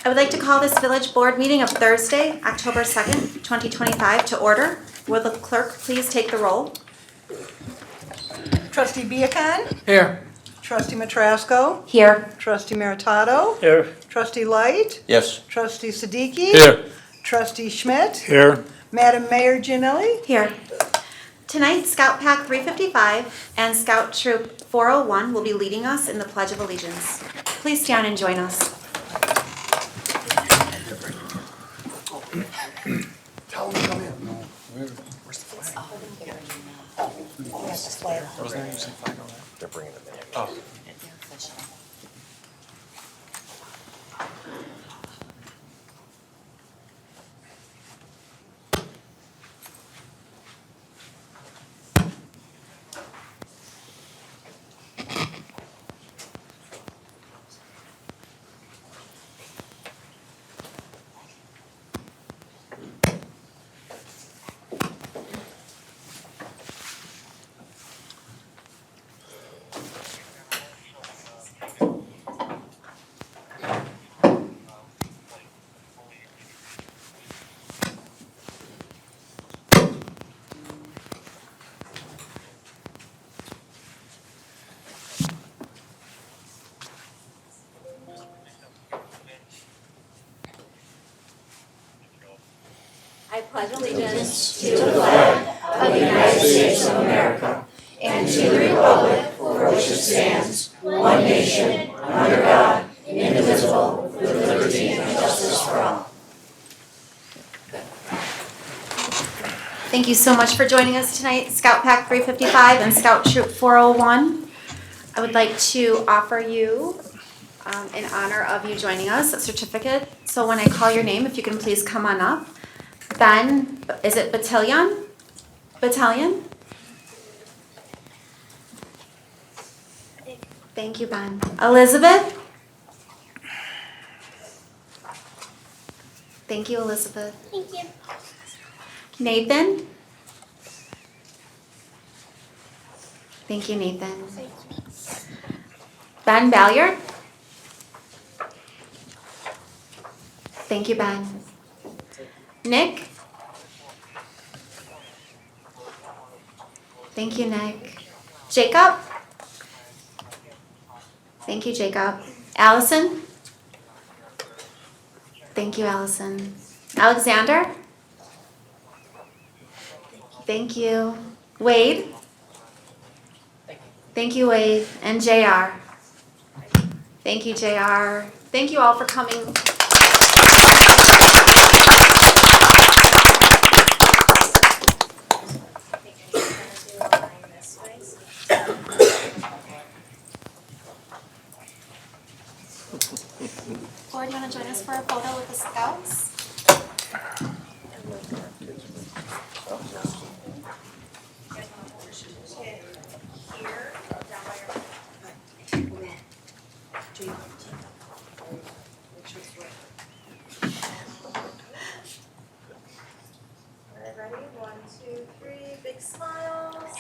I would like to call this village board meeting of Thursday, October 2nd, 2025 to order. Will the clerk please take the roll? Trustee Viacon, Here. Trustee Matrasco, Here. Trustee Meritato, Here. Trustee Light, Yes. Trustee Siddiqui, Here. Trustee Schmidt, Here. Madam Mayor Gianelli. Here. Tonight, Scout Pack 355 and Scout Troop 401 will be leading us in the Pledge of Allegiance. Please stand and join us. Tell them to come in. No. Where's the flag? Wasn't there usually a flag on that? They're bringing it in. Oh. I pledge allegiance to the flag of the United States of America and to the republic for which it stands, one nation, under God, indivisible, with liberty and justice for all. Thank you so much for joining us tonight, Scout Pack 355 and Scout Troop 401. I would like to offer you, in honor of you joining us, a certificate. So when I call your name, if you can please come on up. Ben, is it Battalion? Battalion? Thank you, Ben. Elizabeth? Thank you, Elizabeth. Thank you. Nathan? Thank you, Nathan. Ben Balliard? Thank you, Ben. Nick? Thank you, Nick. Jacob? Thank you, Jacob. Allison? Thank you, Allison. Alexander? Thank you. Wade? Thank you, Wade. And JR? Thank you, JR. Thank you all for coming. Or do you want to join us for a photo with the scouts? Ready? 1, 2, 3. Big smiles.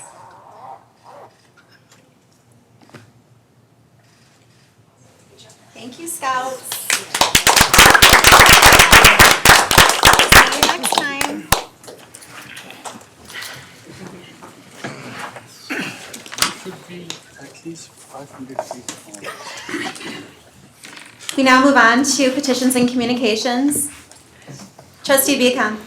Thank you, Scouts. See you next time. Should be at least 500 feet tall. We now move on to petitions and communications. Trustee Viacon.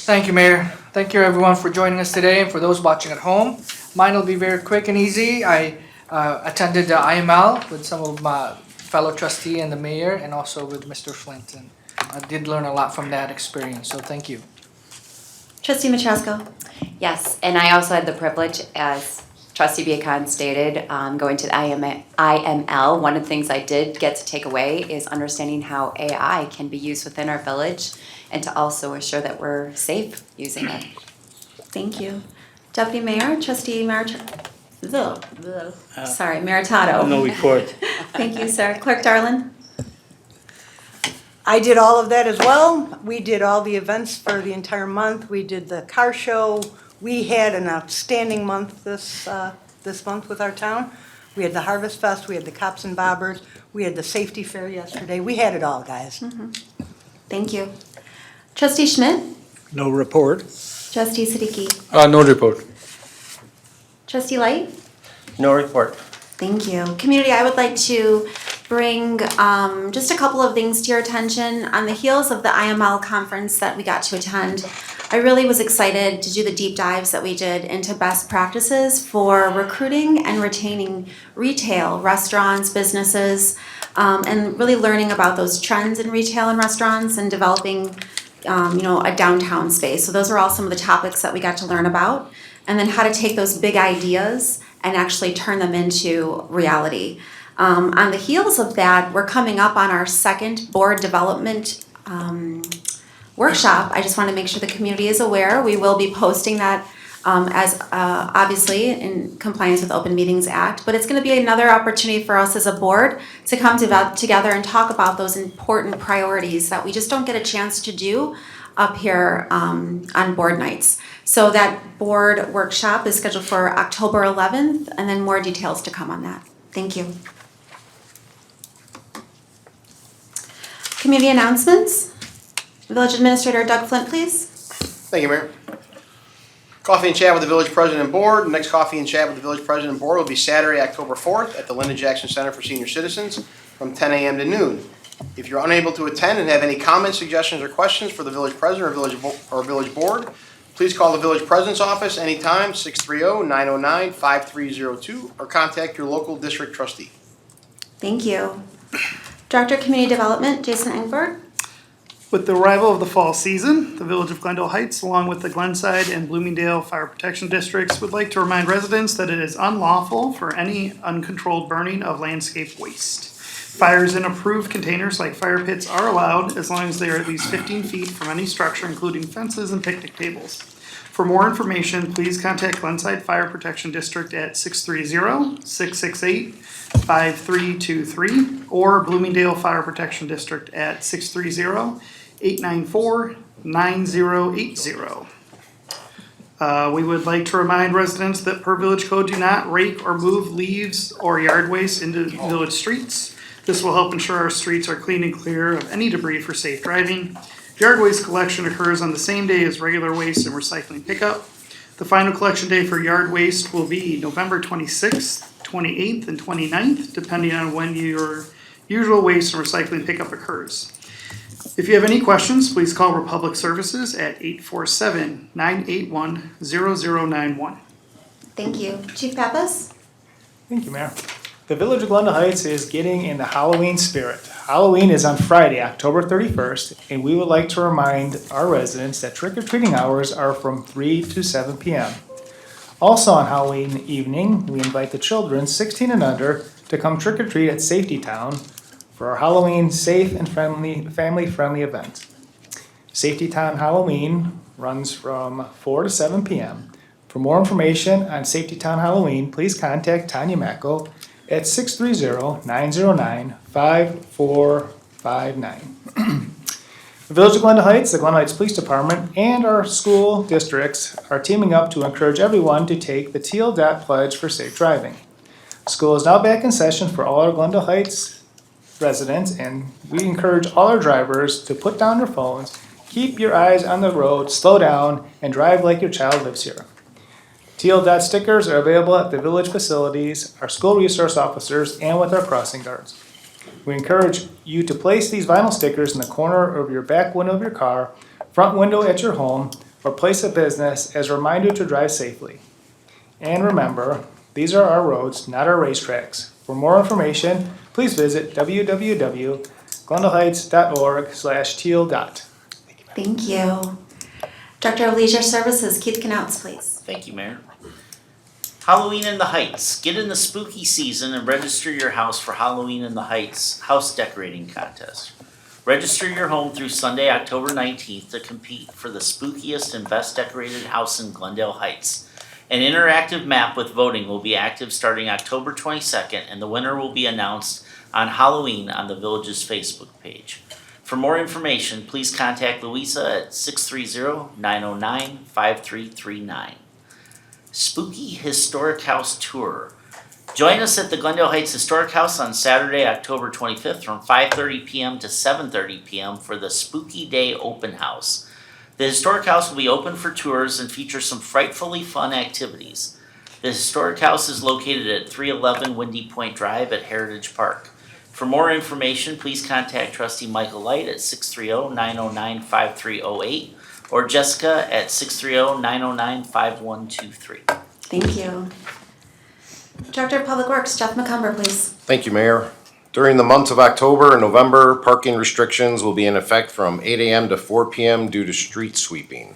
Thank you, Mayor. Thank you, everyone, for joining us today, and for those watching at home. Mine will be very quick and easy. I attended the IML with some of my fellow trustee and the mayor, and also with Mr. Flint. And I did learn a lot from that experience, so thank you. Trustee Matrasco. Yes, and I also had the privilege, as Trustee Viacon stated, going to the IML. One of the things I did get to take away is understanding how AI can be used within our village, and to also assure that we're safe using it. Thank you. Deputy Mayor, Trustee Sorry, Meritato. No report. Thank you, sir. Clerk Darlin. I did all of that as well. We did all the events for the entire month. We did the car show. We had an outstanding month this month with our town. We had the Harvest Fest, we had the Cops and Bobbers, we had the Safety Fair yesterday. We had it all, guys. Thank you. Trustee Schmidt? No report. Trustee Siddiqui? No report. Trustee Light? No report. Thank you. Community, I would like to bring just a couple of things to your attention. On the heels of the IML conference that we got to attend, I really was excited to do the deep dives that we did into best practices for recruiting and retaining retail, restaurants, businesses, and really learning about those trends in retail and restaurants and developing a downtown space. So those are all some of the topics that we got to learn about. And then how to take those big ideas and actually turn them into reality. On the heels of that, we're coming up on our second board development workshop. I just want to make sure the community is aware. We will be posting that as obviously in compliance with Open Meetings Act, but it's going to be another opportunity for us as a board to come together and talk about those important priorities that we just don't get a chance to do up here on board nights. So that board workshop is scheduled for October 11th, and then more details to come on that. Thank you. Community announcements. Village Administrator Doug Flint, please. Thank you, Mayor. Coffee and chat with the village president and board. The next coffee and chat with the village president and board will be Saturday, October 4th at the Lyndon Jackson Center for Senior Citizens from 10 a.m. to noon. If you're unable to attend and have any comments, suggestions, or questions for the village president or village board, please call the village president's office anytime, 630-909-5302, or contact your local district trustee. Thank you. Director of Community Development, Jason Engberg. With the arrival of the fall season, the Village of Glendale Heights, along with the Glenside and Bloomingdale Fire Protection Districts, would like to remind residents that it is unlawful for any uncontrolled burning of landscape waste. Fires in approved containers like fire pits are allowed as long as they are at least 15 feet from any structure, including fences and picnic tables. For more information, please contact Glenside Fire Protection District at 630-668-5323 or Bloomingdale Fire Protection District at 630-894-9080. We would like to remind residents that per village code, do not rake or move leaves or yard waste into village streets. This will help ensure our streets are clean and clear of any debris for safe driving. Yard waste collection occurs on the same day as regular waste and recycling pickup. The final collection day for yard waste will be November 26th, 28th, and 29th, depending on when your usual waste and recycling pickup occurs. If you have any questions, please call Republic Services at 847-981-0091. Thank you. Chief Pappas. Thank you, Mayor. The Village of Glendale Heights is getting in the Halloween spirit. Halloween is on Friday, October 31st, and we would like to remind our residents that trick-or-treating hours are from 3 to 7 p.m. Also on Halloween evening, we invite the children 16 and under to come trick-or-treat at Safety Town for our Halloween safe and family-friendly event. Safety Town Halloween runs from 4 to 7 p.m. For more information on Safety Town Halloween, please contact Tanya Macko at 630-909-5459. The Village of Glendale Heights, the Glendale Heights Police Department, and our school districts are teaming up to encourage everyone to take the Teal Dot Pledge for safe driving. School is now back in session for all our Glendale Heights residents, and we encourage all our drivers to put down their phones, keep your eyes on the road, slow down, and drive like your child lives here. Teal Dot stickers are available at the village facilities, our school resource officers, and with our crossing guards. We encourage you to place these vinyl stickers in the corner of your back window of your car, front window at your home, or place of business as a reminder to drive safely. And remember, these are our roads, not our racetracks. For more information, please visit www.glendahleheights.org/teal-dot. Thank you. Director of Leisure Services, Keith Knauts, please. Thank you, Mayor. Halloween in the Heights. Get in the spooky season and register your house for Halloween in the Heights house decorating contest. Register your home through Sunday, October 19th to compete for the spookiest and best decorated house in Glendale Heights. An interactive map with voting will be active starting October 22nd, and the winner will be announced on Halloween on the village's Facebook page. For more information, please contact Louisa at 630-909-5339. Spooky Historic House Tour. Join us at the Glendale Heights Historic House on Saturday, October 25th from 5:30 p.m. to 7:30 p.m. for the Spooky Day Open House. The Historic House will be open for tours and feature some frightfully fun activities. The Historic House is located at 311 Windy Point Drive at Heritage Park. For more information, please contact Trustee Michael Light at 630-909-5308 or Jessica at 630-909-5123. Thank you. Director of Public Works, Jeff McCumber, please. Thank you, Mayor. During the months of October and November, parking restrictions will be in effect from 8 a.m. to 4 p.m. due to street sweeping.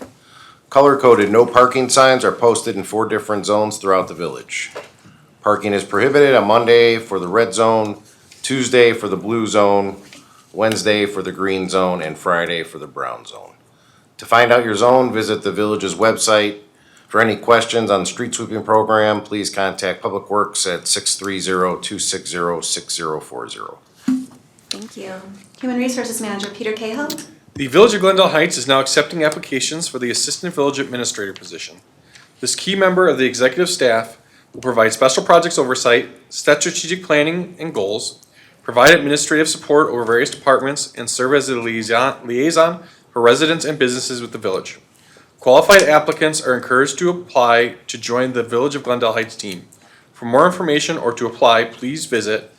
Color-coded no parking signs are posted in 4 different zones throughout the village. Parking is prohibited on Monday for the red zone, Tuesday for the blue zone, Wednesday for the green zone, and Friday for the brown zone. To find out your zone, visit the village's website. For any questions on the street sweeping program, please contact Public Works at 630-260-6040. Thank you. Human Resources Manager Peter Cahill. The Village of Glendale Heights is now accepting applications for the Assistant Village Administrator position. This key member of the executive staff will provide special projects oversight, set strategic planning and goals, provide administrative support over various departments, and serve as a liaison for residents and businesses with the village. Qualified applicants are encouraged to apply to join the Village of Glendale Heights team. For more information or to apply, please visit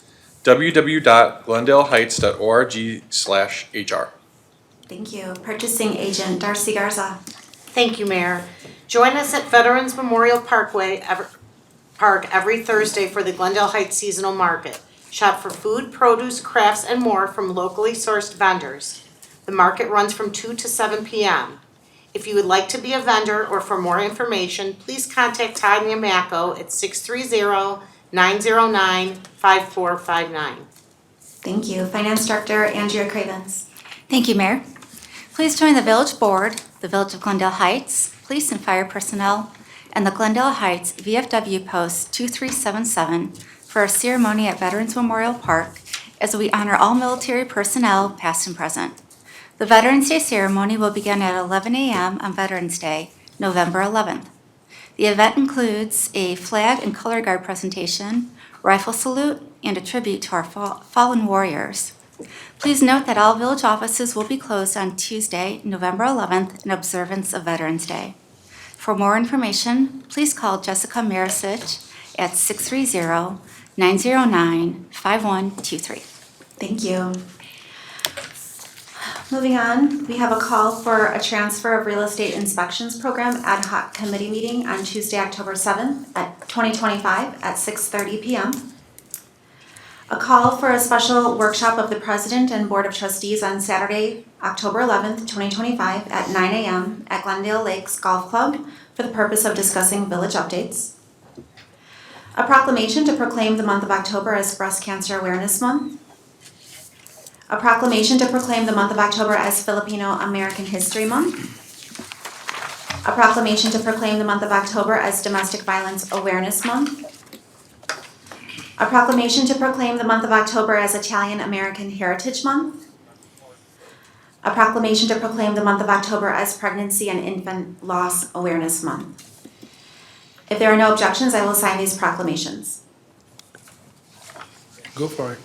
www.glendaleheights.org/HR. Thank you. Purchasing Agent Darcy Garza. Thank you, Mayor. Join us at Veterans Memorial Park every Thursday for the Glendale Heights Seasonal Market. Shop for food, produce, crafts, and more from locally sourced vendors. The market runs from 2 to 7 p.m. If you would like to be a vendor or for more information, please contact Todd Yamako at 630-909-5459. Thank you. Finance Director Andrea Cravens. Thank you, Mayor. Please join the Village Board, the Village of Glendale Heights, Police and Fire Personnel, and the Glendale Heights VFW Post 2377 for a ceremony at Veterans Memorial Park as we honor all military personnel, past and present. The Veterans Day ceremony will begin at 11 a.m. on Veterans Day, November 11th. The event includes a flag and color guard presentation, rifle salute, and a tribute to our fallen warriors. Please note that all village offices will be closed on Tuesday, November 11th in observance of Veterans Day. For more information, please call Jessica Marisic at 630-909-5123. Thank you. Moving on, we have a call for a transfer of real estate inspections program ad hoc committee meeting on Tuesday, October 7th at 2025 at 6:30 p.m. A call for a special workshop of the President and Board of Trustees on Saturday, October 11th, 2025 at 9 a.m. at Glendale Lakes Golf Club for the purpose of discussing village updates. A proclamation to proclaim the month of October as Breast Cancer Awareness Month. A proclamation to proclaim the month of October as Filipino American History Month. A proclamation to proclaim the month of October as Domestic Violence Awareness Month. A proclamation to proclaim the month of October as Italian American Heritage Month. A proclamation to proclaim the month of October as Pregnancy and Infant Loss Awareness Month. If there are no objections, I will sign these proclamations. Go for it.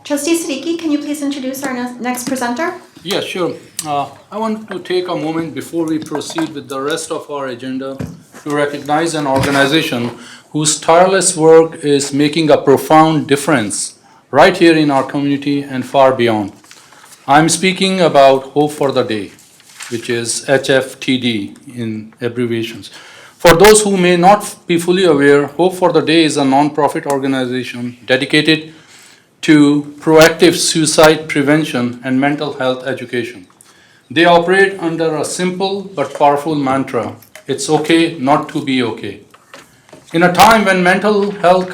Trustee Siddiqui, can you please introduce our next presenter? Yeah, sure. I want to take a moment before we proceed with the rest of our agenda to recognize an organization whose tireless work is making a profound difference right here in our community and far beyond. I'm speaking about Hope for the Day, which is HFTD in abbreviations. For those who may not be fully aware, Hope for the Day is a non-profit organization dedicated to proactive suicide prevention and mental health education. They operate under a simple but powerful mantra: it's okay not to be okay. In a time when mental health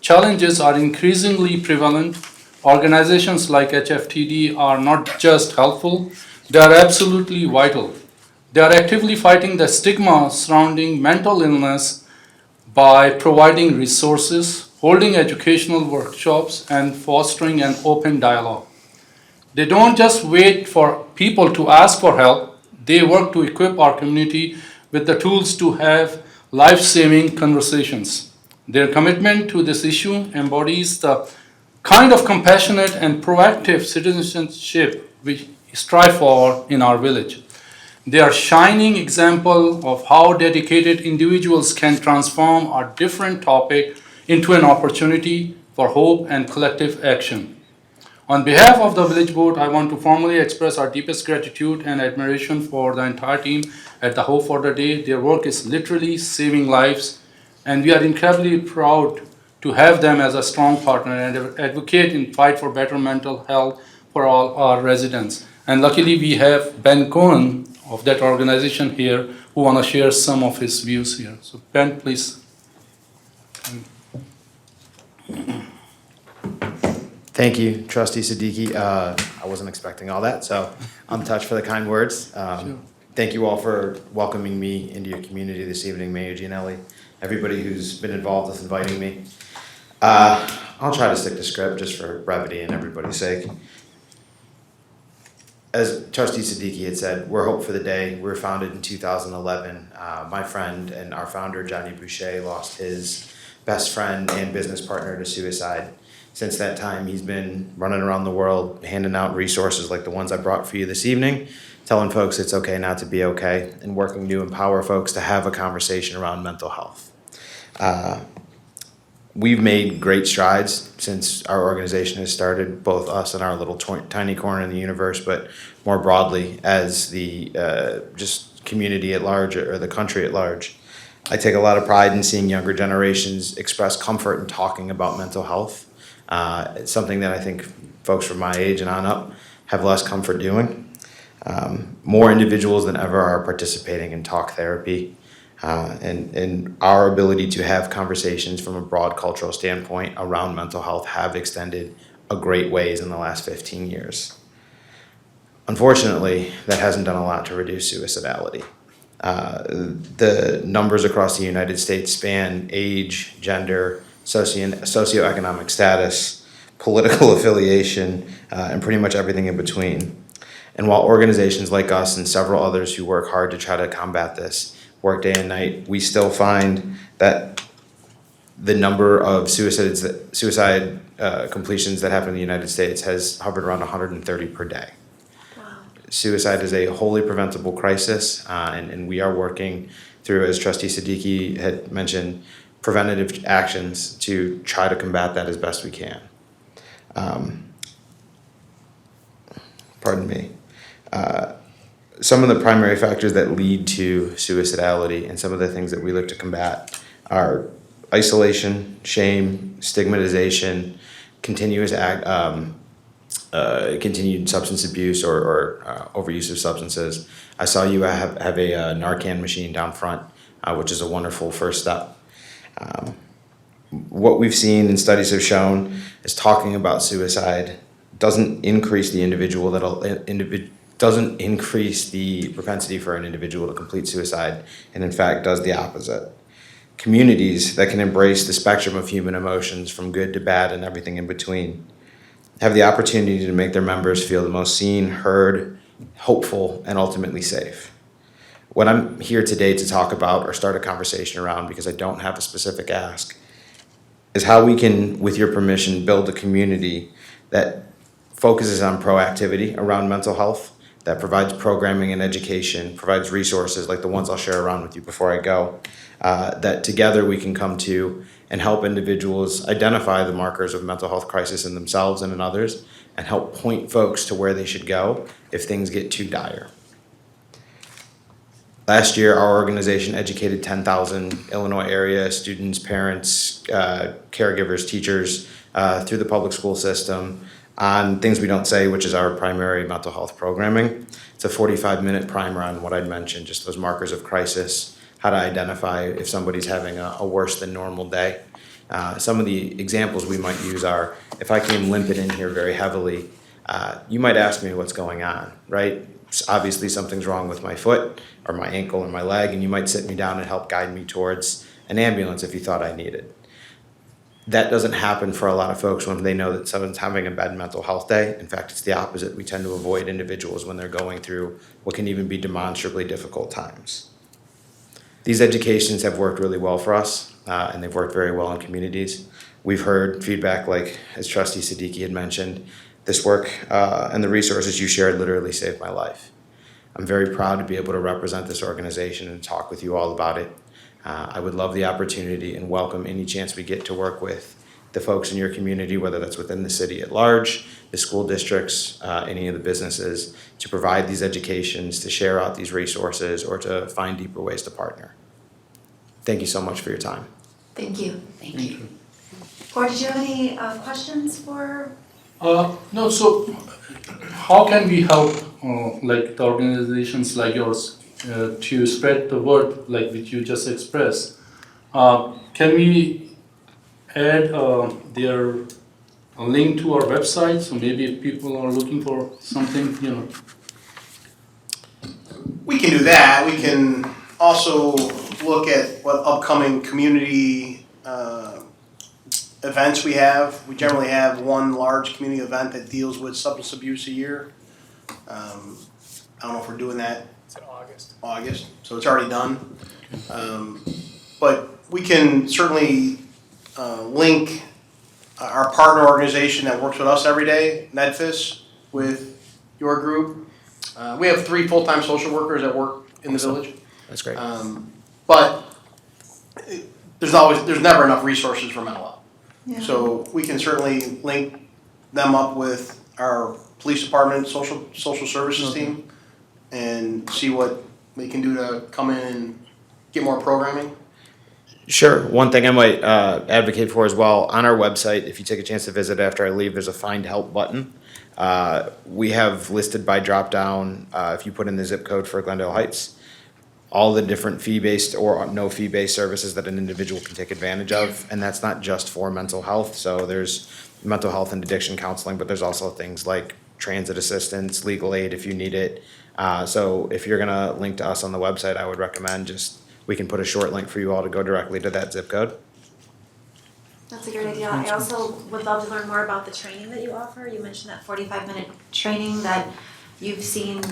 challenges are increasingly prevalent, organizations like HFTD are not just helpful, they are absolutely vital. They are actively fighting the stigma surrounding mental illness by providing resources, holding educational workshops, and fostering an open dialogue. They don't just wait for people to ask for help, they work to equip our community with the tools to have life-saving conversations. Their commitment to this issue embodies the kind of compassionate and proactive citizenship we strive for in our village. They are shining example of how dedicated individuals can transform a different topic into an opportunity for hope and collective action. On behalf of the village board, I want to formally express our deepest gratitude and admiration for the entire team at the Hope for the Day. Their work is literally saving lives, and we are incredibly proud to have them as a strong partner and advocate in fight for better mental health for all our residents. And luckily, we have Ben Cohen of that organization here who want to share some of his views here. So Ben, please. Thank you, Trustee Siddiqui. I wasn't expecting all that, so I'm touched for the kind words. Thank you all for welcoming me into your community this evening, Mayor Gianelli, everybody who's been involved with inviting me. I'll try to stick to script just for brevity and everybody's sake. As Trustee Siddiqui had said, we're Hope for the Day. We were founded in 2011. My friend and our founder, Johnny Boucher, lost his best friend and business partner to suicide. Since that time, he's been running around the world, handing out resources like the ones I brought for you this evening, telling folks it's okay not to be okay, and working to empower folks to have a conversation around mental health. We've made great strides since our organization has started, both us and our little tiny corner in the universe, but more broadly as the just community at large or the country at large. I take a lot of pride in seeing younger generations express comfort in talking about mental health. It's something that I think folks from my age and on up have less comfort doing. More individuals than ever are participating in talk therapy. And our ability to have conversations from a broad cultural standpoint around mental health have extended a great ways in the last 15 years. Unfortunately, that hasn't done a lot to reduce suicidality. The numbers across the United States span age, gender, socioeconomic status, political affiliation, and pretty much everything in between. And while organizations like us and several others who work hard to try to combat this work day and night, we still find that the number of suicide completions that happen in the United States has hovered around 130 per day. Suicide is a wholly preventable crisis, and we are working through, as Trustee Siddiqui had mentioned, preventative actions to try to combat that as best we can. Pardon me. Some of the primary factors that lead to suicidality and some of the things that we look to combat are isolation, shame, stigmatization, continued substance abuse or overuse of substances. I saw you have a Narcan machine down front, which is a wonderful first step. What we've seen and studies have shown is talking about suicide doesn't increase the doesn't increase the propensity for an individual to complete suicide, and in fact does the opposite. Communities that can embrace the spectrum of human emotions from good to bad and everything in between have the opportunity to make their members feel the most seen, heard, hopeful, and ultimately safe. What I'm here today to talk about or start a conversation around, because I don't have a specific ask, is how we can, with your permission, build a community that focuses on proactivity around mental health, that provides programming and education, provides resources like the ones I'll share around with you before I go, that together we can come to and help individuals identify the markers of mental health crisis in themselves and in others, and help point folks to where they should go if things get too dire. Last year, our organization educated 10,000 Illinois area students, parents, caregivers, teachers through the public school system on Things We Don't Say, which is our primary mental health programming. It's a 45-minute primer on what I'd mentioned, just those markers of crisis, how to identify if somebody's having a worse than normal day. Some of the examples we might use are, if I came limping in here very heavily, you might ask me what's going on, right? Obviously something's wrong with my foot or my ankle or my leg, and you might sit me down and help guide me towards an ambulance if you thought I needed. That doesn't happen for a lot of folks when they know that someone's having a bad mental health day. In fact, it's the opposite. We tend to avoid individuals when they're going through what can even be demonstrably difficult times. These educations have worked really well for us, and they've worked very well in communities. We've heard feedback like, as Trustee Siddiqui had mentioned, this work and the resources you shared literally saved my life. I'm very proud to be able to represent this organization and talk with you all about it. I would love the opportunity and welcome any chance we get to work with the folks in your community, whether that's within the city at large, the school districts, any of the businesses, to provide these educations, to share out these resources, or to find deeper ways to partner. Thank you so much for your time. Thank you. Thank you. Board, did you have any questions for? No, so how can we help, like the organizations like yours, to spread the word like which you just expressed? Can we add their a link to our website, so maybe if people are looking for something, you know? We can do that. We can also look at what upcoming community events we have. We generally have one large community event that deals with substance abuse a year. I don't know if we're doing that. It's in August. August, so it's already done. But we can certainly link our partner organization that works with us every day, NEDFIS, with your group. We have 3 full-time social workers that work in the village. That's great. But there's never enough resources for mental health. Yeah. So we can certainly link them up with our police department, social services team, and see what they can do to come in and get more programming. Sure. One thing I might advocate for as well, on our website, if you take a chance to visit after I leave, there's a Find Help button. We have listed by drop down, if you put in the zip code for Glendale Heights, all the different fee-based or no fee-based services that an individual can take advantage of. And that's not just for mental health. So there's mental health and addiction counseling, but there's also things like transit assistance, legal aid if you need it. So if you're gonna link to us on the website, I would recommend we can put a short link for you all to go directly to that zip code. That's a great idea. I also would love to learn more about the training that you offer. You mentioned that 45-minute training that you've seen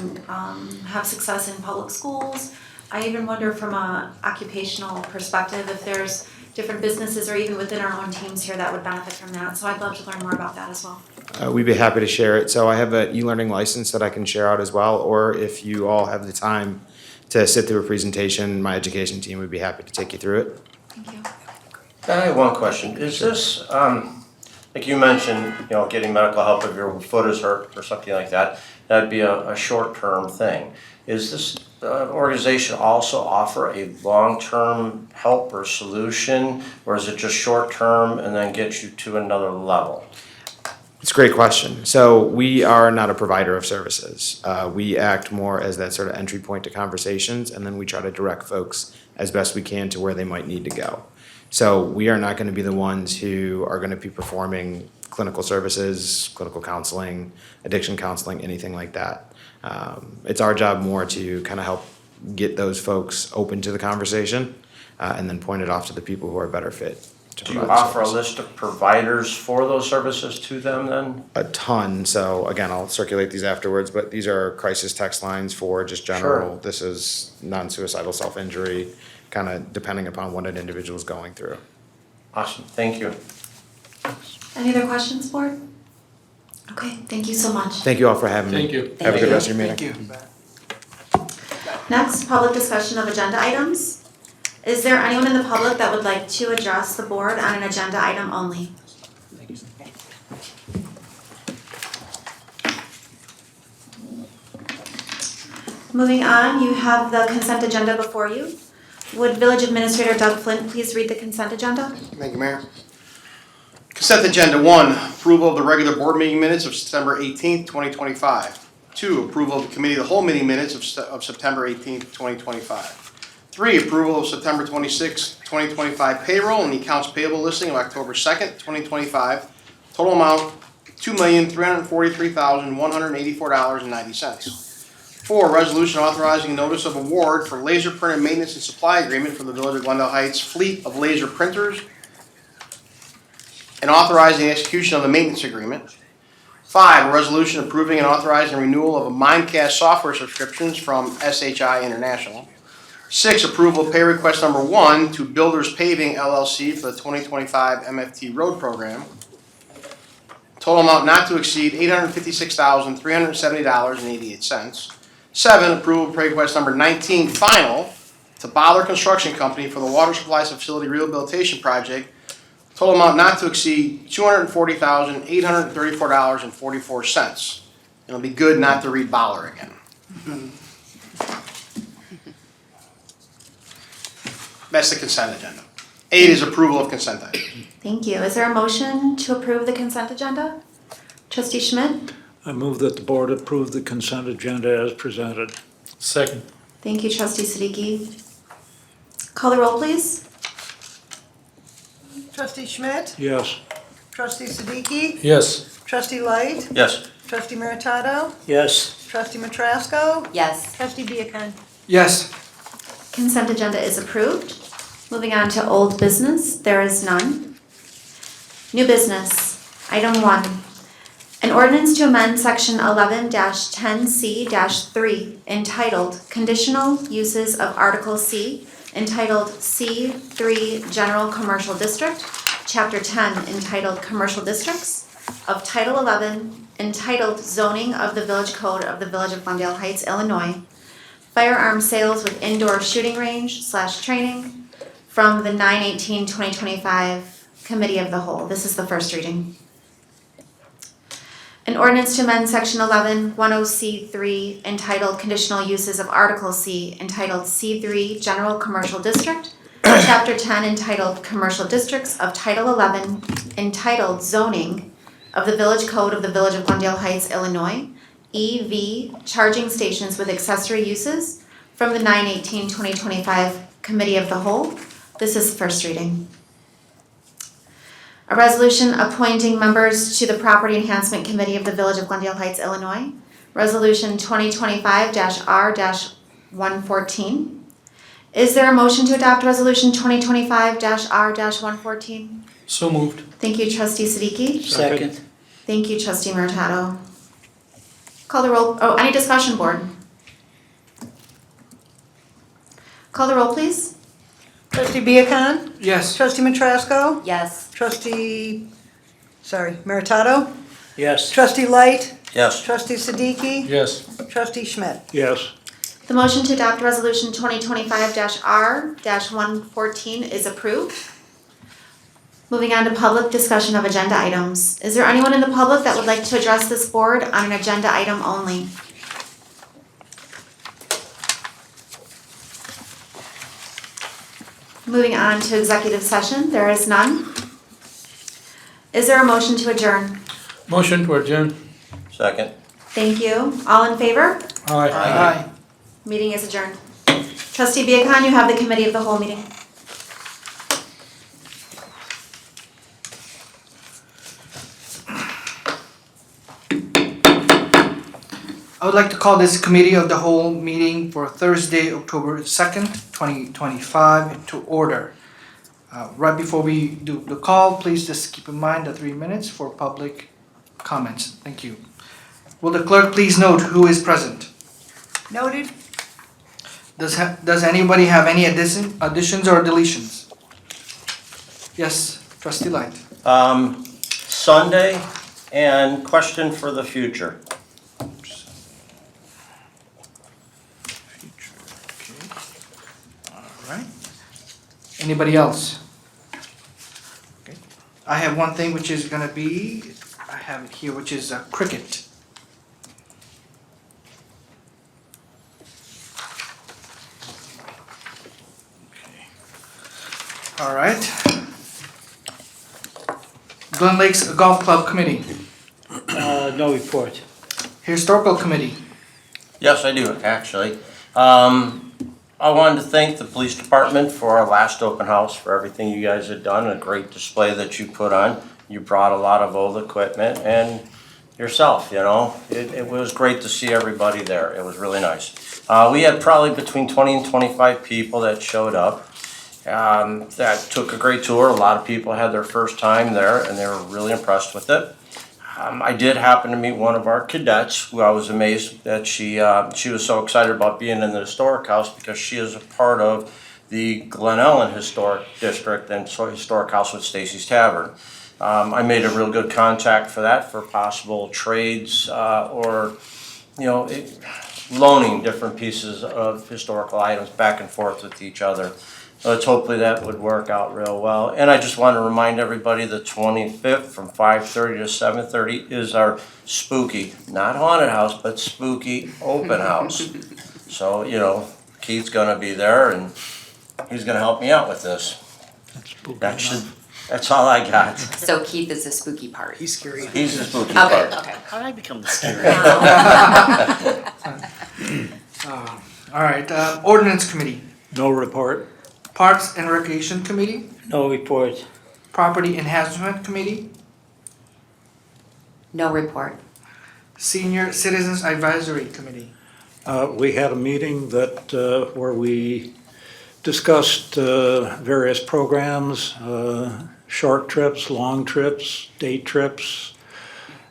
have success in public schools. I even wonder from a occupational perspective if there's different businesses or even within our own teams here that would benefit from that. So I'd love to learn more about that as well. We'd be happy to share it. So I have an e-learning license that I can share out as well, or if you all have the time to sit through a presentation, my education team would be happy to take you through it. Thank you. I have one question. Is this, like you mentioned, getting medical help if your foot is hurt or something like that, that'd be a short-term thing. Is this organization also offer a long-term help or solution, or is it just short-term and then get you to another level? It's a great question. So we are not a provider of services. We act more as that sort of entry point to conversations, and then we try to direct folks as best we can to where they might need to go. So we are not going to be the ones who are going to be performing clinical services, clinical counseling, addiction counseling, anything like that. It's our job more to kind of help get those folks open to the conversation and then point it off to the people who are better fit. Do you offer a list of providers for those services to them then? A ton. So again, I'll circulate these afterwards, but these are crisis text lines for just general. Sure. This is non-suicidal self-injury, kind of depending upon what an individual is going through. Awesome, thank you. Any other questions, board? Okay, thank you so much. Thank you all for having me. Thank you. Have a good rest of your meeting. Thank you. Next, public discussion of agenda items. Is there anyone in the public that would like to address the board on an agenda item only? Moving on, you have the consent agenda before you. Would Village Administrator Doug Flint please read the consent agenda? Thank you, Mayor. Consent agenda 1, approval of the regular board meeting minutes of September 18th, 2025. 2, approval of the committee of the whole meeting minutes of September 18th, 2025. 3, approval of September 26th, 2025 payroll and the accounts payable listing of October 2nd, 2025. Total amount $2,343,184.90. 4, resolution authorizing notice of award for laser printer maintenance and supply agreement for the Village of Glendale Heights fleet of laser printers and authorizing the execution of the maintenance agreement. 5, a resolution approving and authorizing renewal of a Mimecast software subscriptions from SHI International. 6, approval of pay request number 1 to Builders Paving LLC for the 2025 MFT Road Program. Total amount not to exceed $856,370.88. 7, approval of pay request number 19, final, to Baller Construction Company for the Water Supplies Facility Rehabilitation Project. Total amount not to exceed $240,834.44. It'll be good not to read Baller again. That's the consent agenda. 8 is approval of consent items. Thank you. Is there a motion to approve the consent agenda? Trustee Schmidt? I move that the board approve the consent agenda as presented. Second. Thank you, Trustee Siddiqui. Call the roll, please. Trustee Schmidt? Yes. Trustee Siddiqui? Yes. Trustee Light? Yes. Trustee Meritato? Yes. Trustee Matrasco? Yes. Trustee Viacon? Yes. Consent agenda is approved. Moving on to old business, there is none. New business, item 1. An ordinance to amend section 11-10C-3 entitled Conditional Uses of Article C, entitled C3 General Commercial District, Chapter 10 entitled Commercial Districts, of Title 11 entitled Zoning of the Village Code of the Village of Glendale Heights, Illinois, firearm sales with indoor shooting range / training, from the 9/18/2025 Committee of the Whole. This is the first reading. An ordinance to amend section 11-10C3 entitled Conditional Uses of Article C entitled C3 General Commercial District, Chapter 10 entitled Commercial Districts of Title 11 entitled Zoning of the Village Code of the Village of Glendale Heights, Illinois, EV Charging Stations with Accessory Uses, from the 9/18/2025 Committee of the Whole. This is first reading. A resolution appointing members to the Property Enhancement Committee of the Village of Glendale Heights, Illinois. Resolution 2025-R-114. Is there a motion to adopt Resolution 2025-R-114? So moved. Thank you, Trustee Siddiqui. Second. Thank you, Trustee Meritato. Call the roll. Oh, any discussion, board? Call the roll, please. Trustee Viacon? Yes. Trustee Matrasco? Yes. Trustee, Meritato? Yes. Trustee Light? Yes. Trustee Siddiqui? Yes. Trustee Schmidt? Yes. The motion to adopt Resolution 2025-R-114 is approved. Moving on to public discussion of agenda items. Is there anyone in the public that would like to address this board on an agenda item only? Moving on to executive session, there is none. Is there a motion to adjourn? Motion to adjourn. Second. Thank you. All in favor? Aye. Aye. Meeting is adjourned. Trustee Viacon, you have the committee of the whole meeting. I would like to call this committee of the whole meeting for Thursday, October 2nd, 2025 to order. Right before we do the call, please just keep in mind the 3 minutes for public comments. Thank you. Will the clerk please note who is present? Noted. Does anybody have any additions or deletions? Yes, Trustee Light. Sunday and question for the future. Alright. Anybody else? Okay. I have one thing which is gonna be, I have it here, which is cricket. Alright. Glen Lakes Golf Club Committee. No report. Historical Committee. Yes, I do, actually. I wanted to thank the police department for our last open house, for everything you guys had done, a great display that you put on. You brought a lot of old equipment and yourself, you know. It was great to see everybody there. It was really nice. We had probably between 20 and 25 people that showed up. That took a great tour. A lot of people had their first time there and they were really impressed with it. I did happen to meet one of our cadets, who I was amazed that she was so excited about being in the historic house because she is a part of the Glen Ellen Historic District and Historic House with Stacy's Tavern. I made a real good contact for that for possible trades or, loaning different pieces of historical items back and forth with each other. So it's hopefully that would work out real well. And I just want to remind everybody the 25th from 5:30 to 7:30 is our spooky, not haunted house, but spooky open house. So, Keith's gonna be there and he's gonna help me out with this. That's all I got. So Keith is the spooky part. He's scary. He's the spooky Okay, part. okay. How did I become the scary? All right, ordinance committee, No report. parks and recreation committee, No report. property enhancement committee, No report. senior citizens advisory committee. We had a meeting where we discussed various programs, short trips, long trips, day trips,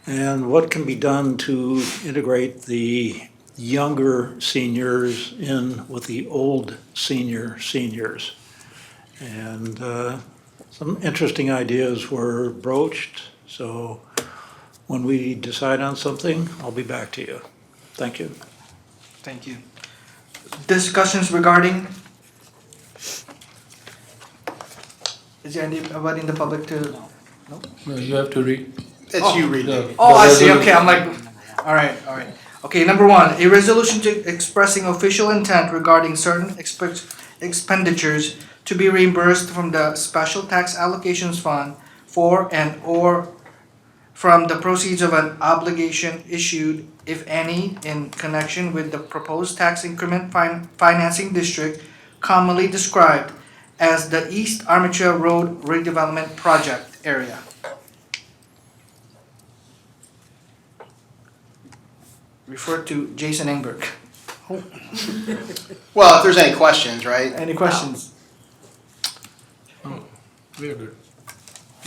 and what can be done to integrate the younger seniors in with the old seniors. And some interesting ideas were broached, so when we decide on something, I'll be back to you. Thank you. Thank you. Discussions regarding. Is there anybody in the public to? No, you have to read. It's you reading. the- Oh, the I see, resolution. okay, I'm like, all right. Okay, number one, a resolution expressing official intent regarding certain expenditures to be reimbursed from the special tax allocations fund for and or from the proceeds of an obligation issued, if any, in connection with the proposed tax increment financing district commonly described as the East Armature Road redevelopment project area. Refer to Jason Engberg. Well, if there's any questions, right? Any questions? Very good.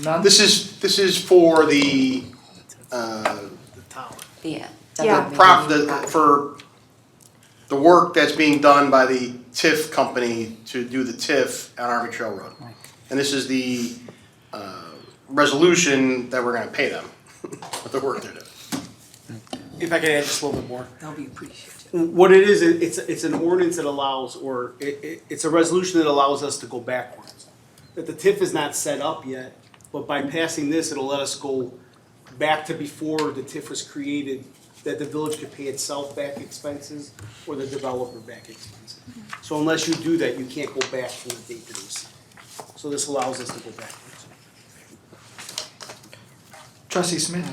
None? This is for the, for the work that's being done by the TIF company to do the TIF on Army Trail Road. And this is the resolution that we're gonna pay them for the work they're doing. If I could add just a little bit more. That'll be appreciated. What it is, it's an ordinance that allows, or it's a resolution that allows us to go backwards. That the TIF is not set up yet, but by passing this, it'll let us go back to before the TIF was created, that the village could pay itself back expenses or the developer back expenses. So unless you do that, you can't go back from the date that it was set. So this allows us to go backwards. Trustee Smith?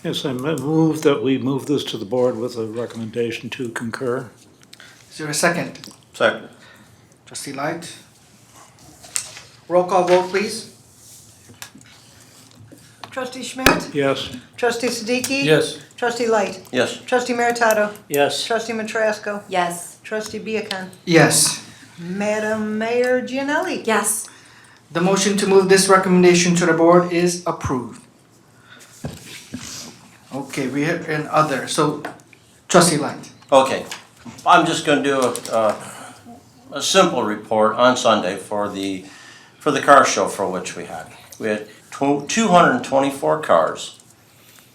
Yes, I move that we move this to the board with a recommendation to concur. Is there a second? Second. Trustee Light? Roll call vote, please. Trustee Schmidt? Yes. Trustee Siddiqui? Yes. Trustee Light? Yes. Trustee Meritato? Yes. Trustee Matrasco? Yes. Trustee Viacon? Yes. Madam Mayor Gianelli? Yes. The motion to move this recommendation to the board is approved. Okay, we have an other, so Trustee Light. Okay, I'm just gonna do a simple report on Sunday for the car show for which we had. We had 224 cars,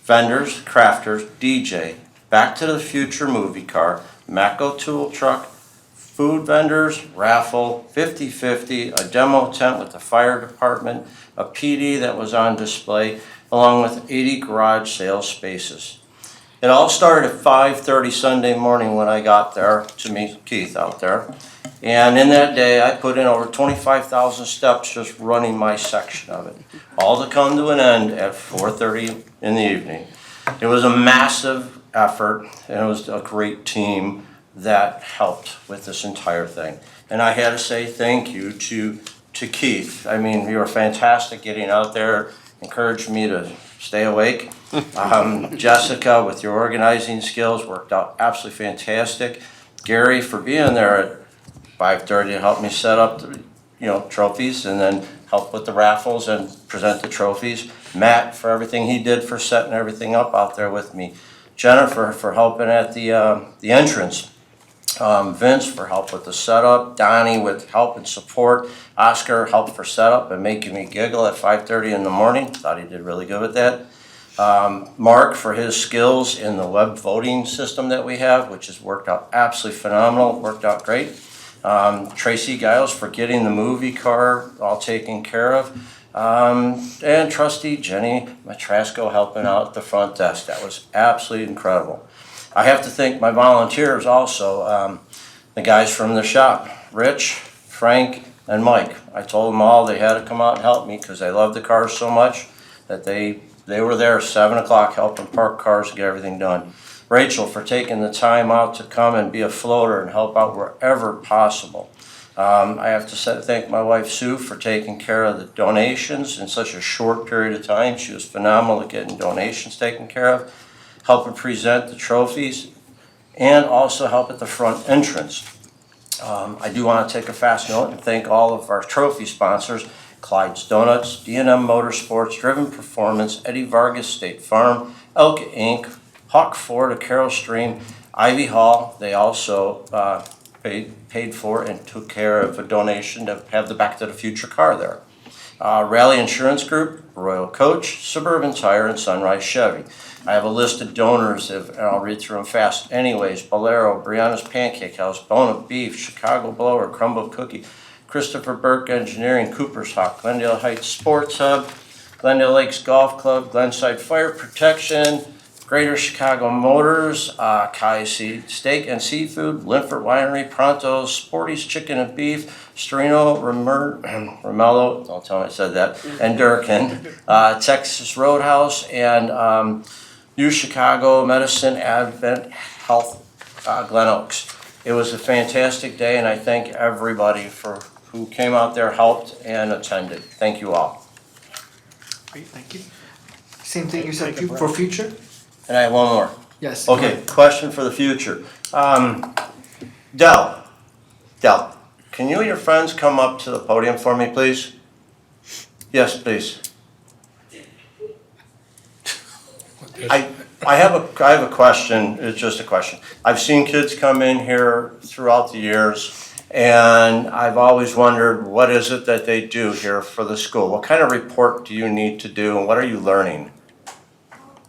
vendors, crafters, DJ, Back to the Future movie car, Matco tool truck, food vendors, raffle, 50/50, a demo tent with the fire department, a PD that was on display, along with 80 garage sales spaces. It all started at 5:30 Sunday morning when I got there to meet Keith out there. And in that day, I put in over 25,000 steps just running my section of it. All to come to an end at 4:30 in the evening. It was a massive effort, and it was a great team that helped with this entire thing. And I had to say thank you to Keith. I mean, you were fantastic getting out there, encouraged me to stay awake. Jessica, with your organizing skills, worked out absolutely fantastic. Gary, for being there at 5:30 to help me set up the trophies, and then help with the raffles and present the trophies. Matt for everything he did for setting everything up out there with me. Jennifer for helping at the entrance. Vince for help with the setup. Donnie with help and support. Oscar helped for setup and making me giggle at 5:30 in the morning. Thought he did really good with that. Mark for his skills in the web voting system that we have, which has worked out absolutely phenomenal, worked out great. Tracy Giles for getting the movie car all taken care of. And Trustee Jenny Matrasco helping out at the front desk. That was absolutely incredible. I have to thank my volunteers also, the guys from the shop, Rich, Frank, and Mike. I told them all they had to come out and help me because they love the cars so much that they were there 7 o'clock helping park cars and get everything done. Rachel for taking the time out to come and be a floater and help out wherever possible. I have to thank my wife Sue for taking care of the donations in such a short period of time. She was phenomenal at getting donations taken care of, helping present the trophies, and also help at the front entrance. I do want to take a fast note and thank all of our trophy sponsors, Clyde's Donuts, D&M Motorsports, Driven Performance, Eddie Vargas State Farm, Elk Inc., Hawk Ford of Carroll Stream, Ivy Hall. They also paid for and took care of a donation to have the Back to the Future car there. Rally Insurance Group, Royal Coach, Suburban Tire, and Sunrise Chevy. I have a list of donors, and I'll read through them fast. Anyways, Bolero, Brianna's Pancake House, Bona Beef, Chicago Blower, Crumble Cookie, Christopher Burke Engineering, Cooper's Hawk, Glendale Heights Sports Hub, Glendale Lakes Golf Club, Glenside Fire Protection, Greater Chicago Motors, Kai Steak and Seafood, Linford Winery, Pronto's, Sporty's Chicken and Beef, Storino, Romello, don't tell me I said that, and Durkin, Texas Roadhouse, and U Chicago Medicine Advent Health, Glen Oaks. It was a fantastic day, and I thank everybody who came out there, helped, and attended. Thank you all. Great, thank you. Same thing you said for future? And I have one more. Yes. Okay, question for the future. Del, can you and your friends come up to the podium for me, please? Yes, please. I have a question, it's just a question. I've seen kids come in here throughout the years, and I've always wondered, what is it that they do here for the school? What kind of report do you need to do, and what are you learning?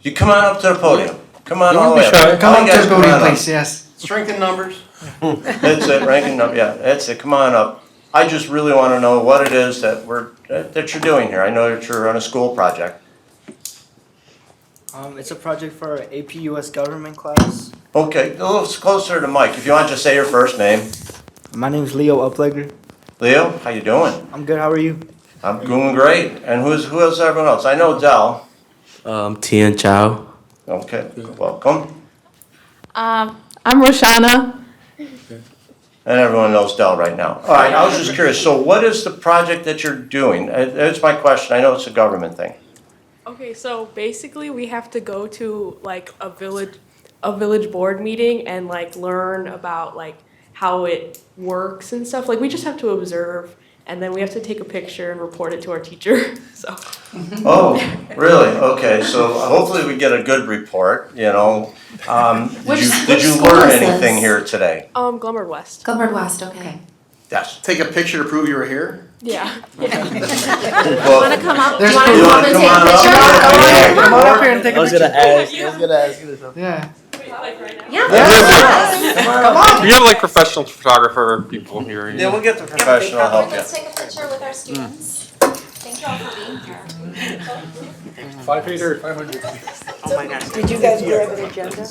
You come on up to the podium. Come on all the way up. Come up to the podium, up. please, yes. Strength in numbers. That's it, ranking up, yeah, that's it, come on up. I just really want to know what it is that you're doing here. I know that you're on a school project. It's a project for our AP US government class. Okay, a little closer to Mike, if you want to just say your first name. My name is Leo Uplegger. Leo, how you doing? I'm good, how are you? I'm doing great. And who is everyone else? I know Del. Tian Chow. Okay, welcome. I'm Roshana. And everyone knows Del right now. All right, I was just curious, so what is the project that you're doing? That's my question, I know it's a government thing. Okay, so basically we have to go to like a village board meeting and like learn about like how it works and stuff. Like we just have to observe and then we have to take a picture and report it to our teacher. So. Oh, really? Okay, so hopefully we get a good report, you know. Did you learn anything here today? Glummer West. Glummer West, okay. Yes. Take a picture to prove you were here? Yeah. Well, Wanna come up? There's You wanna proof. come and take a Come on picture? up. Come on up here and take a I was picture. gonna ask you something. Yeah. Yeah. Come on. We have like professional photographer people here. Yeah, we'll get the professional help you. Let's take a picture with our students. Thank you all for being here. 500, 500. Oh my gosh. Did you guys grab an agenda?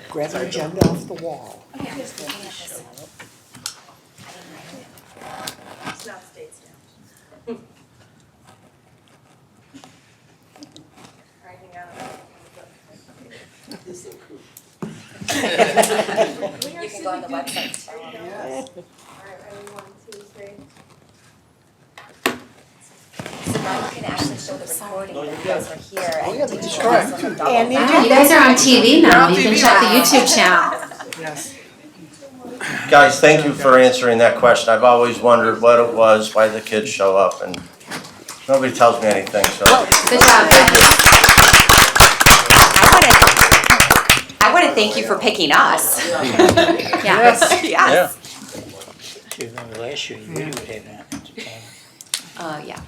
Grab an agenda off the wall. You can go on the website. Alright, ready, 1, 2, 3. So now you can actually show the recording that you guys were here and teach us correct. some double And you back. You guys are on TV now. You can TV check now. the YouTube channel. Yes. Guys, thank you for answering that question. I've always wondered what it was, why the kids show up, and nobody tells me anything, so. Good job. I want to thank you for picking us. Yes. Yes. Do you remember last year, you really would have that? Yeah.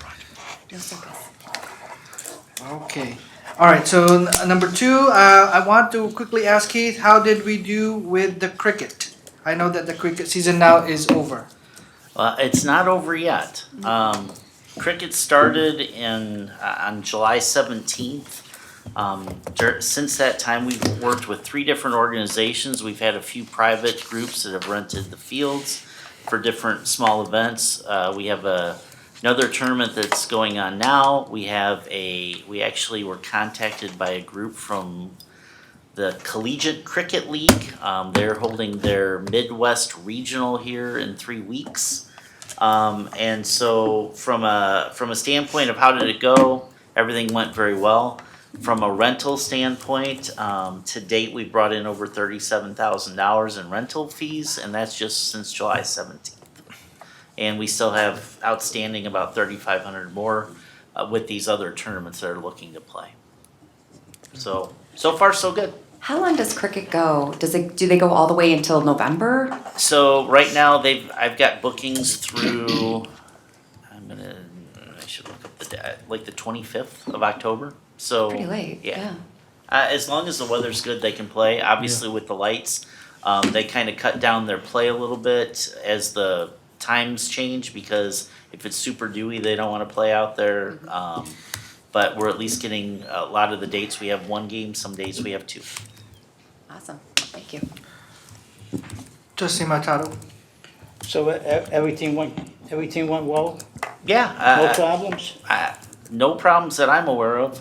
No circus. Okay. All right, so number 2, I want to quickly ask Keith, how did we do with the cricket? I know that the cricket season now is over. It's not over yet. Cricket started on July 17th. Since that time, we've worked with 3 different organizations. We've had a few private groups that have rented the fields for different small events. We have another tournament that's going on now. We actually were contacted by a group from the Collegiate Cricket League. They're holding their Midwest Regional here in 3 weeks. And so from a standpoint of how did it go, everything went very well. From a rental standpoint, to date, we've brought in over $37,000 in rental fees, and that's just since July 17th. And we still have outstanding about 3,500 more with these other tournaments that are looking to play. So far, so good. How long does cricket go? Do they go all the way until November? So right now, I've got bookings through, I should look up like the 25th of October. So Pretty late, yeah. As long as the weather's good, they can play. Obviously, with the lights, they kind of cut down their play a little bit as the times change, because if it's super dewy, they don't want to play out there. But we're at least getting a lot of the dates. We have 1 game, some days we have 2. Awesome, thank you. Trustee Matado. So everything went well? Yeah. No problems? No problems that I'm aware of.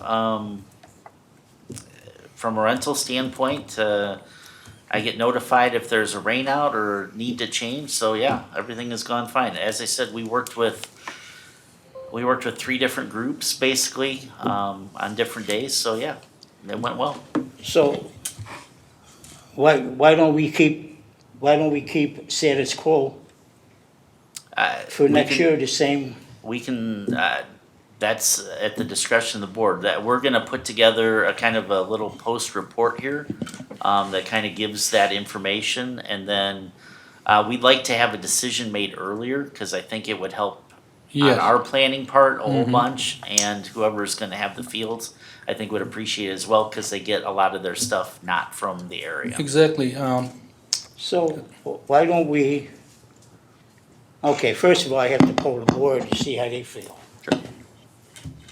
From a rental standpoint, I get notified if there's a rain out or need to change. So yeah, everything has gone fine. As I said, we worked with 3 different groups basically on different days. So yeah, it went well. So why don't we keep status quo for next year the same? We can. That's at the discretion of the board. That we're going to put together a kind of a little post report here that kind of gives that information, and then we'd like to have a decision made earlier, because I think it would help on our planning part a whole bunch, and whoever's going to have the fields, I think would appreciate it as well, because they get a lot of their stuff not from the area. Exactly. So why don't we, okay, first of all, I have to poll the board to see how they feel. Sure.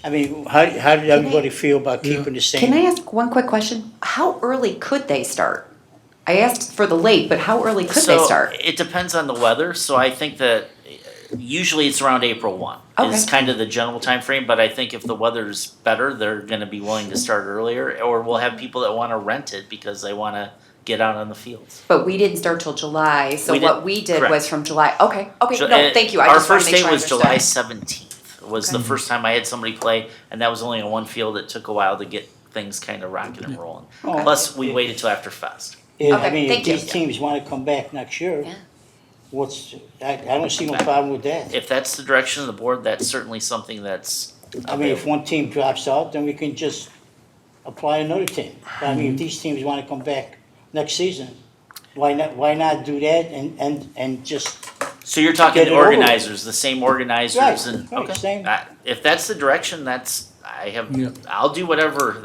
I mean, how did everybody feel about keeping the same? Can I ask one quick question? How early could they start? I asked for the late, but how early could they start? It depends on the weather. So I think that usually it's around April 1 is kind of the general time frame. But I think if the weather's better, they're going to be willing to start earlier, or we'll have people that want to rent it because they want to get out on the fields. But we didn't start till July, so We what we did was correct. from July. Okay, So, no, thank you. I Our just wanted first to make day sure I was July understood. 17th. Was the first time I had somebody play, and that was only on 1 field. It took a while to get things kind of rocking and rolling. Okay. Plus, we waited till after Fest. Yeah, Okay, I mean, if thank you. these teams wanna come back next year, I don't see no problem with that. If that's the direction of the board, that's certainly something that's. I mean, if one team drops out, then we can just apply another team. But I mean, if these teams wanna come back next season, why not do that and just, So you're talking Get it over with. organizers, the same organizers, Right, and right, okay. same. If that's the direction, I'll do whatever.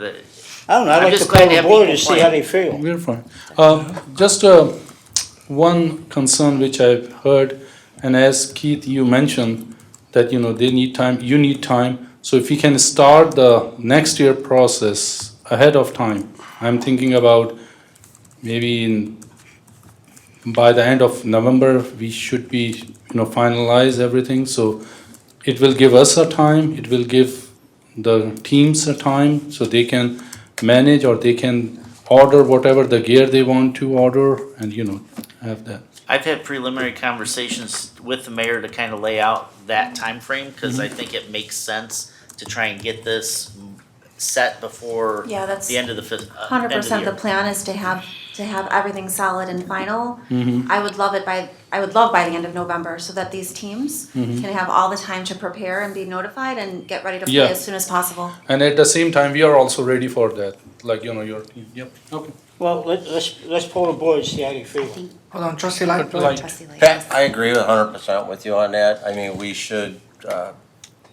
I don't know, I'd I'm like to just glad call to the have board people and see playing. how they feel. We're fine. Just one concern which I've heard, and as Keith, you mentioned, that, they need time, you need time. So if we can start the next year process ahead of time, I'm thinking about maybe by the end of November, we should be, finalize everything. So it will give us a time, it will give the teams a time, so they can manage or they can order whatever the gear they want to order and, have that. I've had preliminary conversations with the mayor to kind of lay out that time frame, because I think it makes sense to try and get this set before Yeah, that's the end of the end of 100% the year. plan is to have everything solid and final. Mhm. I would love by the end of November so that these teams Mhm. can have all the time to prepare and be notified and get ready to play Yeah. as soon as possible. And at the same time, we are also ready for that, like, you know, your team, yep, okay. Well, let's poll the board and see how they feel. Hold on, trustee Light. Pat, I agree 100% with you on that. I mean, we should,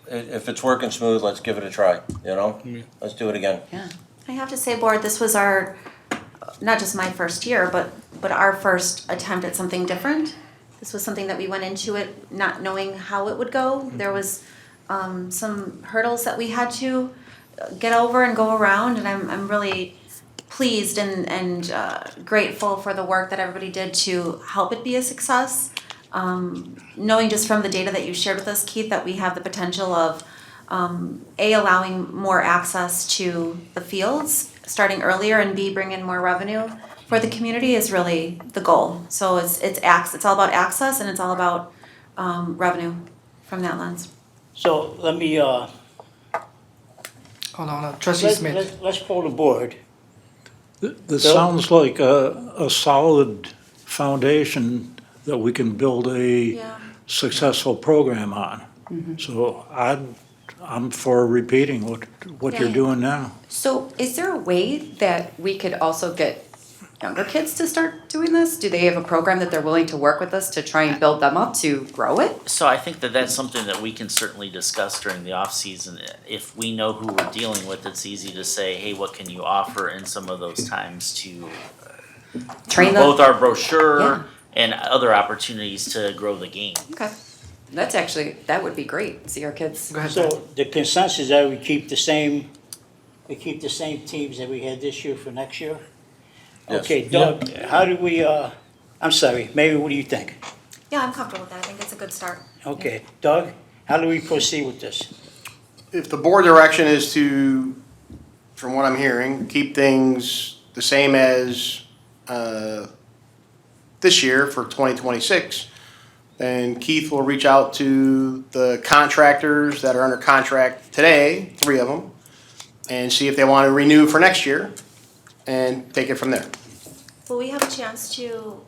if it's working smooth, let's give it a try, you know? Let's do it again. I have to say, board, this was our, not just my first year, but our first attempt at something different. This was something that we went into it not knowing how it would go. There was some hurdles that we had to get over and go around, and I'm really pleased and grateful for the work that everybody did to help it be a success. Knowing just from the data that you shared with us, Keith, that we have the potential of allowing more access to the fields starting earlier, and B, bring in more revenue for the community is really the goal. So it's all about access, and it's all about revenue from that lens. So let me, Hold on, trustee Smith. let's poll the board. This Bill? sounds like a solid foundation that we can build a successful program on. So I'm for repeating what you're Yeah. doing now. So is there a way that we could also get younger kids to start doing this? Do they have a program that they're willing to work with us to try and build them up to grow it? So I think that that's something that we can certainly discuss during the off season. If we know who we're dealing with, it's easy to say, hey, what can you offer in some of those times to Train them? both our brochure and other opportunities to grow the game. Okay. That would be great, see our kids. So the consensus that we keep the same teams that we had this year for next year? Yes. Okay, Doug, how do we, I'm sorry, Mary, what do you think? Yeah, I'm comfortable with that. I think it's a good start. Okay, Doug, how do we proceed with this? If the board direction is to, from what I'm hearing, keep things the same as this year for 2026, then Keith will reach out to the contractors that are under contract today, 3 of them, and see if they want to renew for next year and take it from there. Will we have a chance to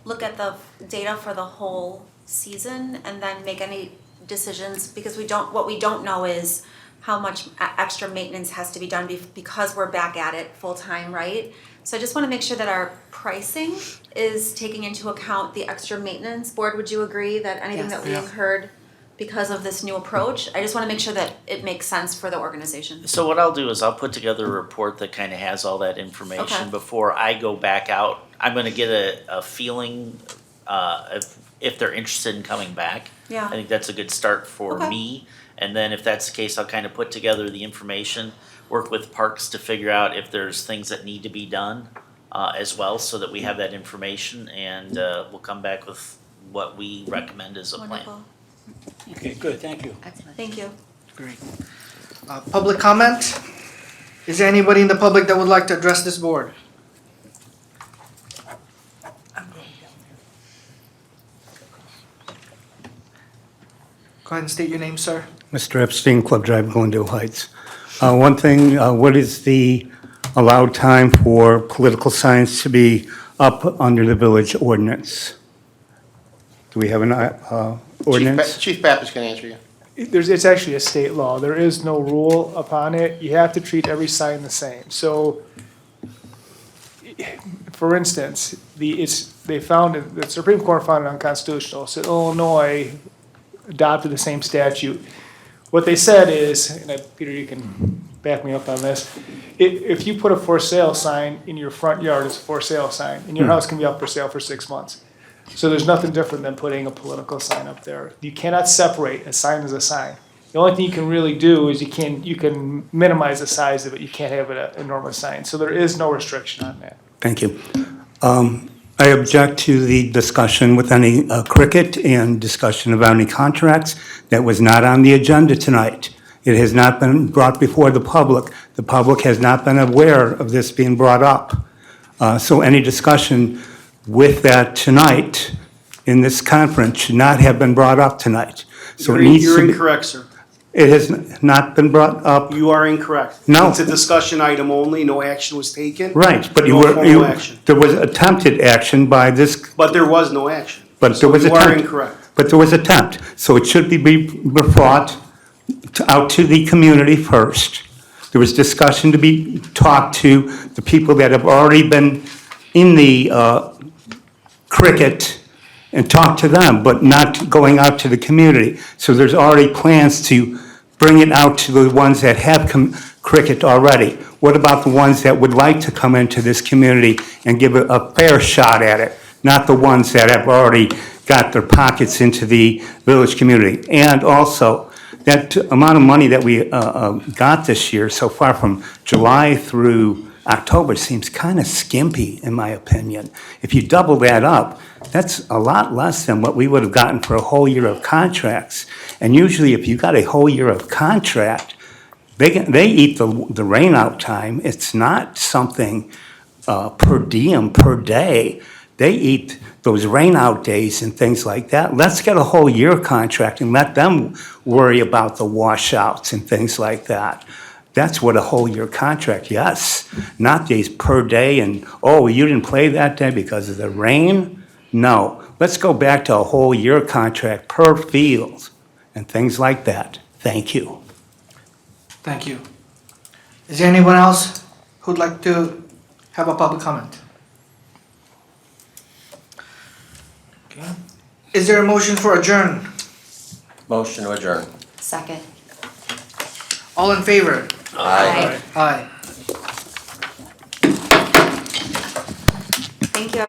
look at the data for the whole season and then make any decisions? Because what we don't know is how much extra maintenance has to be done because we're back at it full-time, right? So I just want to make sure that our pricing is taking into account the extra maintenance. Board, would you agree that anything Yes. that we incurred because of this new approach? I just want to make sure that it makes sense for the organization. So what I'll do is I'll put together a report that kind of has all that information Okay. before I go back out. I'm gonna get a feeling if they're interested in coming back. Yeah. I think that's a good start for Okay. me. And then if that's the case, I'll kind of put together the information, work with Parks to figure out if there's things that need to be done as well, so that we have that information, and we'll come back with what we recommend as a plan. Wonderful. Okay, good, thank you. Thank you. Great. Public comment? Is there anybody in the public that would like to address this board? Go ahead and state your name, sir. Mr. Epstein, Club Drive, Glendale Heights. One thing, what is the allowed time for political signs to be up under the village ordinance? Do we have an ordinance? Chief Pappas can answer you. It's actually a state law. There is no rule upon it. You have to treat every sign the same. So, for instance, they found it, the Supreme Court found it unconstitutional. So Illinois adopted the same statute. What they said is, and Peter, you can back me up on this. If you put a for sale sign in your front yard, it's a for sale sign, and your house can be up for sale for 6 months. So there's nothing different than putting a political sign up there. You cannot separate a sign as a sign. The only thing you can really do is you can minimize the size of it. You can't have it an enormous sign. So there is no restriction on that. Thank you. I object to the discussion with any cricket and discussion of any contracts. That was not on the agenda tonight. It has not been brought before the public. The public has not been aware of this being brought up. So any discussion with that tonight in this conference should not have been brought up tonight. So it needs You're to be. incorrect, sir. It has not been brought up, You are incorrect. No. It's a discussion item only, no action was taken. right, but you No were, formal action. there was attempted action by this, But there was no action. but So there was you are attempt. incorrect. But there was attempt, so it should be brought out to the community first. There was discussion to be talked to the people that have already been in the cricket and talk to them, but not going out to the community. So there's already plans to bring it out to the ones that have cricket already. What about the ones that would like to come into this community and give a fair shot at it? Not the ones that have already got their pockets into the village community. And also, that amount of money that we got this year so far from July through October seems kind of skimpy, in my opinion. If you double that up, that's a lot less than what we would have gotten for a whole year of contracts. And usually, if you got a whole year of contract, they eat the rain out time. It's not something per diem, per day. They eat those rain out days and things like that. Let's get a whole year contract and let them worry about the washouts and things like that. That's what a whole year contract, yes. Not days per day and, oh, you didn't play that day because of the rain? No. Let's go back to a whole year contract per field and things like that. Thank you. Thank you. Is there anyone else who'd like to have a public comment? Okay. Is there a motion for adjourn? Motion to adjourn. Second. All in favor? Aye. Aye. Thank you.